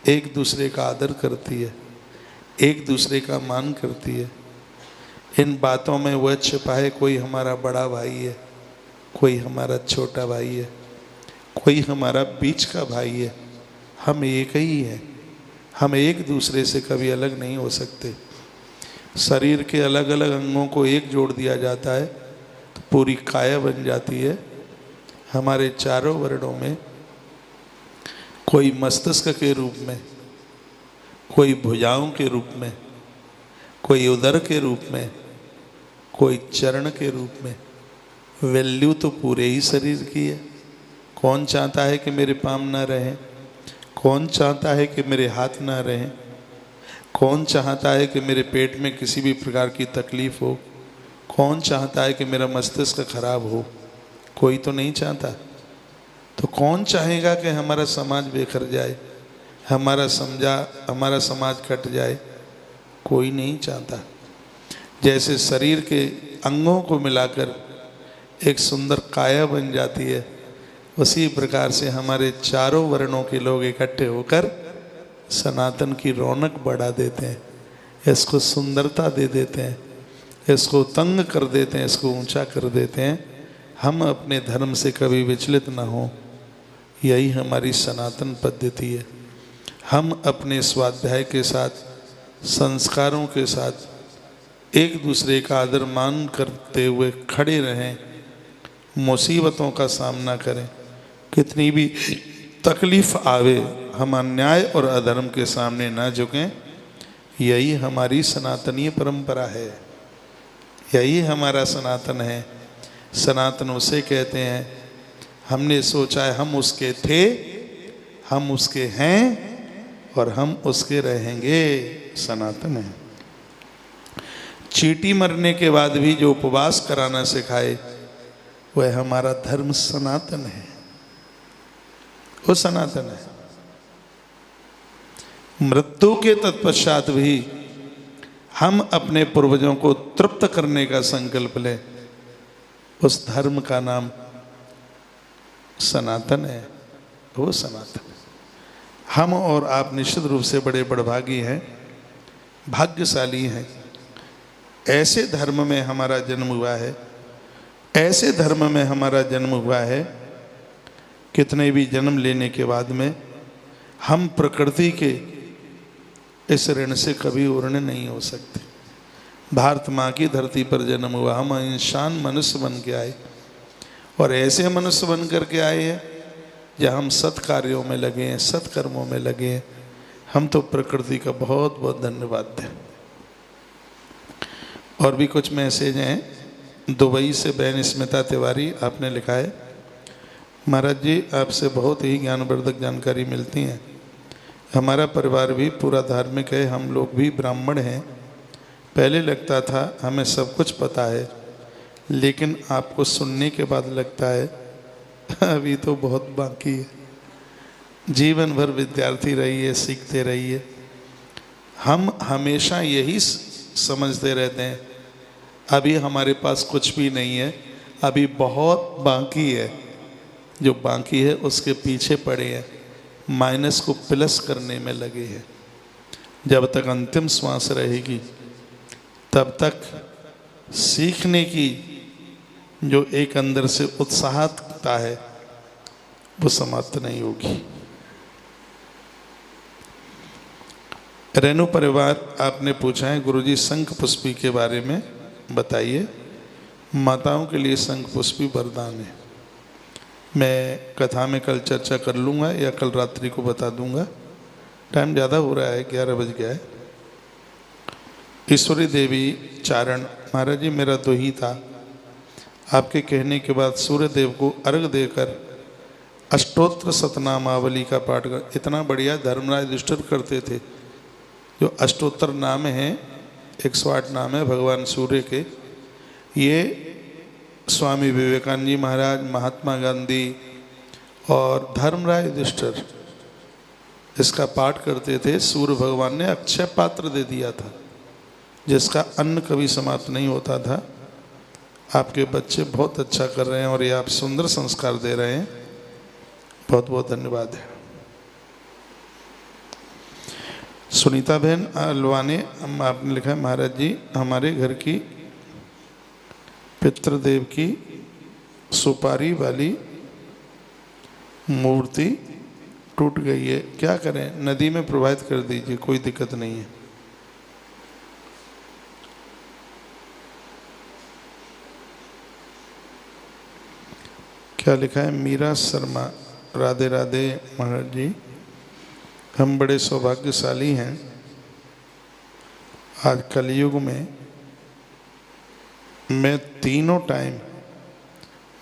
एक दूसरे का आदर करती है, एक दूसरे का मान करती है। इन बातों में वह छिपा है, कोई हमारा बड़ा भाई है, कोई हमारा छोटा भाई है, कोई हमारा बीच का भाई है। हम एक ही हैं, हम एक दूसरे से कभी अलग नहीं हो सकते। शरीर के अलग अलग अंगों को एक जोड़ दिया जाता है तो पूरी काया बन जाती है। हमारे चारों वर्णों में कोई मस्तिष्क के रूप में, कोई भुजाओं के रूप में, कोई उदर के रूप में, कोई चरण के रूप में। वैल्यू तो पूरे ही शरीर की है। कौन चाहता है कि मेरे पाँव ना रहें? कौन चाहता है कि मेरे हाथ ना रहें? कौन चाहता है कि मेरे पेट में किसी भी प्रकार की तकलीफ हो? कौन चाहता है कि मेरा मस्तिष्क खराब हो? कोई तो नहीं चाहता। तो कौन चाहेगा कि हमारा समाज बिखर जाए, हमारा समाज कट जाए? कोई नहीं चाहता। जैसे शरीर के अंगों को मिलाकर एक सुंदर काया बन जाती है, उसी प्रकार से हमारे चारों वर्णों के लोग इकट्ठे होकर सनातन की रौनक बढ़ा देते हैं, इसको सुंदरता दे देते हैं, इसको तंग कर देते हैं, इसको ऊंचा कर देते हैं। हम अपने धर्म से कभी विचलित ना हो, यही हमारी सनातन पद्धति है। हम अपने स्वाध्याय के साथ, संस्कारों के साथ एक दूसरे का आदर मान करते हुए खड़े रहें, मुसीबतों का सामना करें। कितनी भी तकलीफ आवे, हम अन्याय और अधर्म के सामने ना झुकें। यही हमारी सनातनीय परंपरा है, यही हमारा सनातन है। सनातन उसे कहते हैं, हमने सोचा है हम उसके थे, हम उसके हैं और हम उसके रहेंगे। सनातन है। चींटी मरने के बाद भी जो उपवास कराना सिखाए वह हमारा धर्म सनातन है, वो सनातन है। मृत्यु के तत्पश्चात भी हम अपने पूर्वजों को तृप्त करने का संकल्प लें, उस धर्म का नाम सनातन है, वो सनातन है। हम और आप निश्चित रूप से बड़े बड़भागी हैं भाग्यशाली हैं। ऐसे धर्म में हमारा जन्म हुआ है, ऐसे धर्म में हमारा जन्म हुआ है, कितने भी जन्म लेने के बाद में हम प्रकृति के इस ऋण से कभी उर्ण नहीं हो सकते। भारत माँ की धरती पर जन्म हुआ, हम इंसान मनुष्य बन के आए, और ऐसे मनुष्य बन करके आए हैं जहाँ हम सत् कार्यों में लगे हैं, सत्कर्मों में लगे हैं। हम तो प्रकृति का बहुत बहुत धन्यवाद दें। और भी कुछ मैसेज हैं। दुबई से बहन स्मिता तिवारी, आपने लिखा है, महाराज जी आपसे बहुत ही ज्ञानवर्धक जानकारी मिलती है। हमारा परिवार भी पूरा धार्मिक है, हम लोग भी ब्राह्मण हैं। पहले लगता था हमें सब कुछ पता है, लेकिन आपको सुनने के बाद लगता है अभी तो बहुत बाकी है। जीवन भर विद्यार्थी रहिए, सीखते रहिए। हम हमेशा यही समझते रहते हैं अभी हमारे पास कुछ भी नहीं है, अभी बहुत बाकी है। जो बाकी है उसके पीछे पड़े हैं, माइनस को प्लस करने में लगे हैं। जब तक अंतिम श्वास रहेगी तब तक सीखने की जो एक अंदर से उत्साहता है वो समाप्त नहीं होगी। रेणु परिवार, आपने पूछा है गुरुजी शंख पुष्पी के बारे में बताइए। माताओं के लिए शंख पुष्पी वरदान है। मैं कथा में कल चर्चा कर लूँगा या कल रात्रि को बता दूँगा। टाइम ज़्यादा हो रहा है, 11 बज गया है। ईश्वरी देवी चारण, महाराज जी मेरा तो ही था, आपके कहने के बाद सूर्य देव को अर्घ देकर अष्टोत्तर सतनामावली का पाठ कर। इतना बढ़िया धर्मराज युधिष्ठिर करते थे। जो अष्टोत्तर नाम है, 108 नाम है भगवान सूर्य के। ये स्वामी विवेकानंद जी महाराज, महात्मा गांधी और धर्मराज युधिष्ठिर इसका पाठ करते थे। सूर्य भगवान ने अक्षय पात्र दे दिया था जिसका अन्न कभी समाप्त नहीं होता था। आपके बच्चे बहुत अच्छा कर रहे हैं और ये आप सुंदर संस्कार दे रहे हैं, बहुत बहुत धन्यवाद है। सुनीता बहन अलवाने, आपने लिखा है महाराज जी हमारे घर की पितृदेव की सुपारी वाली मूर्ति टूट गई है, क्या करें? नदी में प्रवाहित कर दीजिए, कोई दिक्कत नहीं है। क्या लिखा है? मीरा शर्मा, राधे राधे महाराज जी, हम बड़े सौभाग्यशाली हैं। आज कलयुग में मैं तीनों टाइम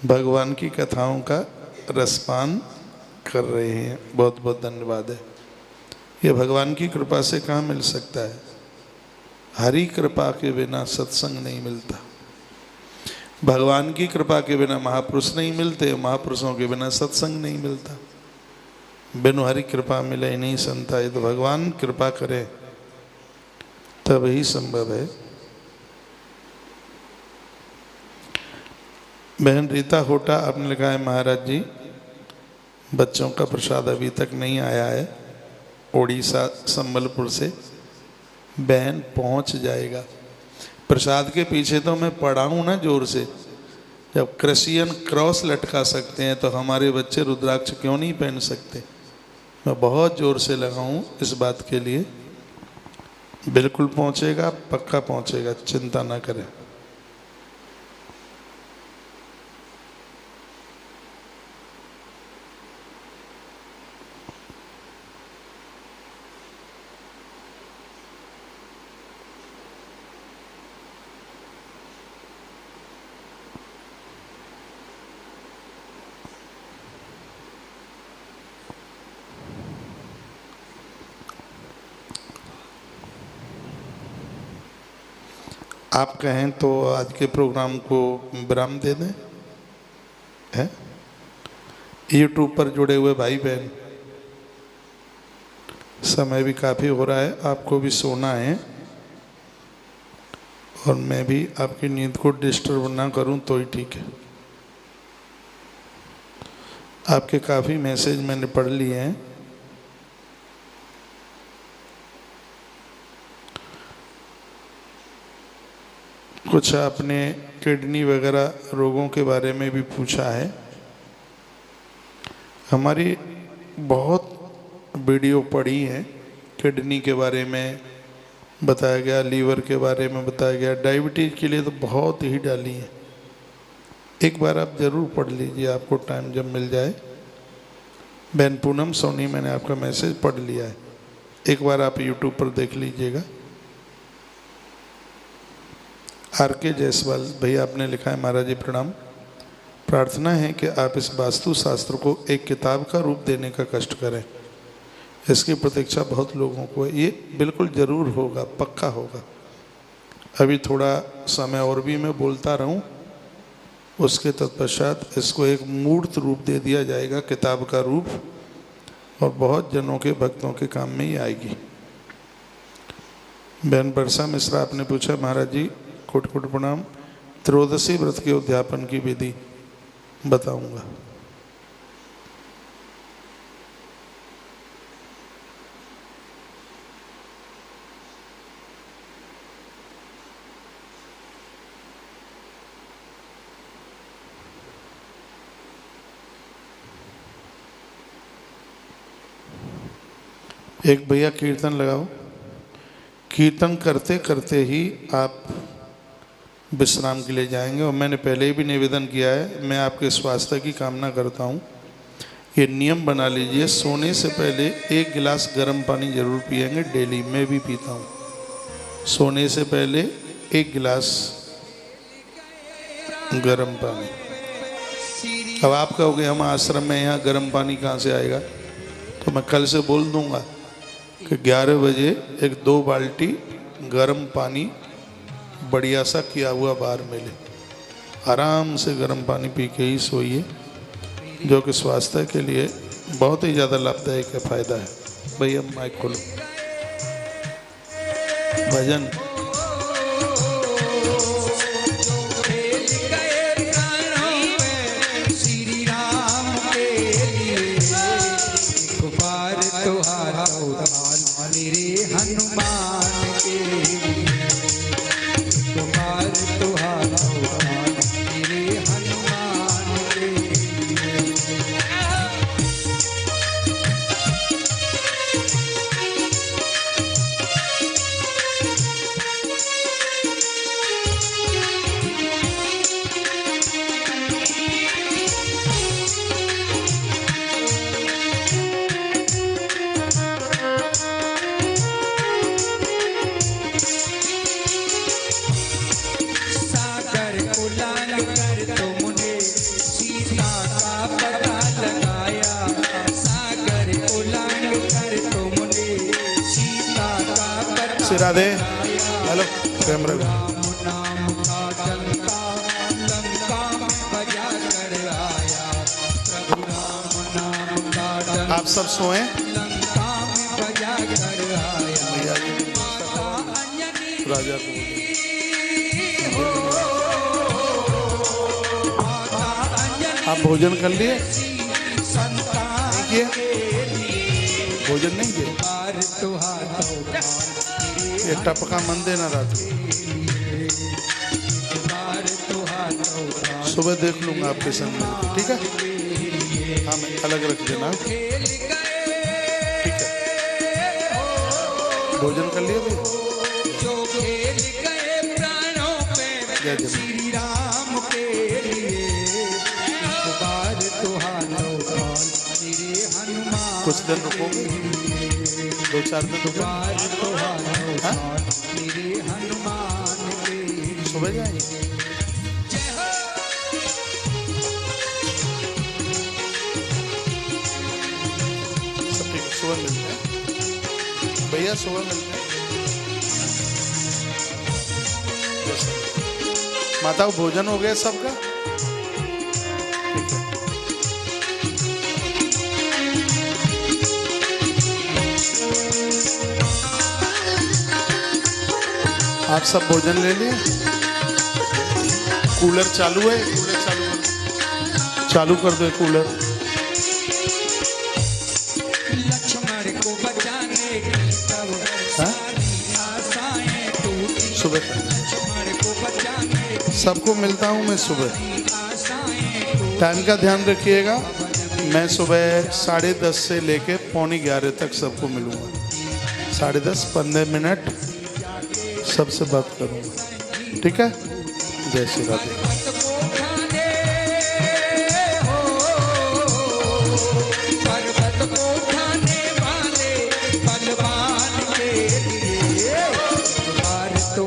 भगवान की कथाओं का रसपान कर रहे हैं। बहुत बहुत धन्यवाद है। ये भगवान की कृपा से कहाँ मिल सकता है? हरि कृपा के बिना सत्संग नहीं मिलता। भगवान की कृपा के बिना महापुरुष नहीं मिलते, महापुरुषों के बिना सत्संग नहीं मिलता। बिनु हरि कृपा मिले नहीं संता। ये तो भगवान कृपा करे तब ही संभव है। बहन रीता होटा, आपने लिखा है महाराज जी बच्चों का प्रसाद अभी तक नहीं आया है, उड़ीसा संबलपुर से। बहन पहुंच जाएगा। प्रसाद के पीछे तो मैं पड़ा हूँ ना जोर से। जब क्रिश्चियन क्रॉस लटका सकते हैं तो हमारे बच्चे रुद्राक्ष क्यों नहीं पहन सकते? मैं बहुत जोर से लगा हूँ इस बात के लिए। बिल्कुल पहुँचेगा, पक्का पहुँचेगा, चिंता ना करें। आप कहें तो आज के प्रोग्राम को विराम दे दें। है यूट्यूब पर जुड़े हुए भाई बहन, समय भी काफ़ी हो रहा है, आपको भी सोना है और मैं भी आपकी नींद को डिस्टर्ब ना करूं तो ही ठीक है। आपके काफ़ी मैसेज मैंने पढ़ लिए हैं। कुछ आपने किडनी वगैरह रोगों के बारे में भी पूछा है। हमारी बहुत वीडियो पड़ी हैं, किडनी के बारे में बताया गया, लीवर के बारे में बताया गया, डायबिटीज़ के लिए तो बहुत ही डाली है। एक बार आप ज़रूर पढ़ लीजिए, आपको टाइम जब मिल जाए। बहन पूनम सोनी, मैंने आपका मैसेज पढ़ लिया है, एक बार आप यूट्यूब पर देख लीजिएगा। RK जायसवाल भैया आपने लिखा है, महाराज जी प्रणाम। प्रार्थना है कि आप इस वास्तु शास्त्र को एक किताब का रूप देने का कष्ट करें। इसकी प्रतीक्षा बहुत लोगों को है। ये बिल्कुल ज़रूर होगा, पक्का होगा। अभी थोड़ा समय और भी मैं बोलता रहूं, उसके तत्पश्चात इसको एक मूर्त रूप दे दिया जाएगा, किताब का रूप, और बहुत जनों के भक्तों के काम में ही आएगी। बहन वर्षा मिश्रा आपने पूछा, महाराज जी कोटि कोटि प्रणाम, त्रयोदशी व्रत के उद्यापन की विधि बताऊंगा। एक भैया कीर्तन लगाओ। कीर्तन करते करते ही आप विश्राम के लिए जाएंगे। और मैंने पहले ही भी निवेदन किया है, मैं आपके स्वास्थ्य की कामना करता हूँ। ये नियम बना लीजिए, सोने से पहले 1 गिलास गर्म पानी जरूर पिएंगे डेली। मैं भी पीता हूँ, सोने से पहले 1 गिलास गर्म पानी। अब आप कहोगे हम आश्रम में, यहाँ गर्म पानी कहाँ से आएगा? तो मैं कल से बोल दूँगा कि 11 बजे 1-2 बाल्टी गर्म पानी बढ़िया सा किया हुआ बाहर मिले, आराम से गर्म पानी पी के ही सोइए, जो कि स्वास्थ्य के लिए बहुत ही ज़्यादा लाभदायक है, फ़ायदा है। भैया माइक खोलो, भजन। Radhe, hello camera. आप सब सोए? राजा को आप भोजन कर लिए? नहीं किए? भोजन नहीं किए? ये टपका मन देना रात को। सुबह देख लूंगा आपके संग में, ठीक है? हाँ, मैं अलग रख देना, ठीक है? भोजन कर लिए भाई? जय जय श्री राम के लिए कुछ दिन रुकोगे? 2-4 दिन रुको। सुबह जाएंगे? सब ठीक है, सुबह मिलते हैं भैया, सुबह मिलते हैं। माता को भोजन हो गया सबका? ठीक है। आप सब भोजन ले लिए? कूलर चालू है? कूलर चालू कर दो कूलर। लक्ष्मण को बचाने की तब सारी आशाएं टूटी, सुबह लक्ष्मण को बचाने सबको मिलता हूँ मैं सुबह। टाइम का ध्यान रखिएगा, मैं सुबह 10:30 से लेके 11:45 तक सबको मिलूँगा। 10:30 15 मिनट सबसे बात करूँगा, ठीक है। जय श्री राधे। तो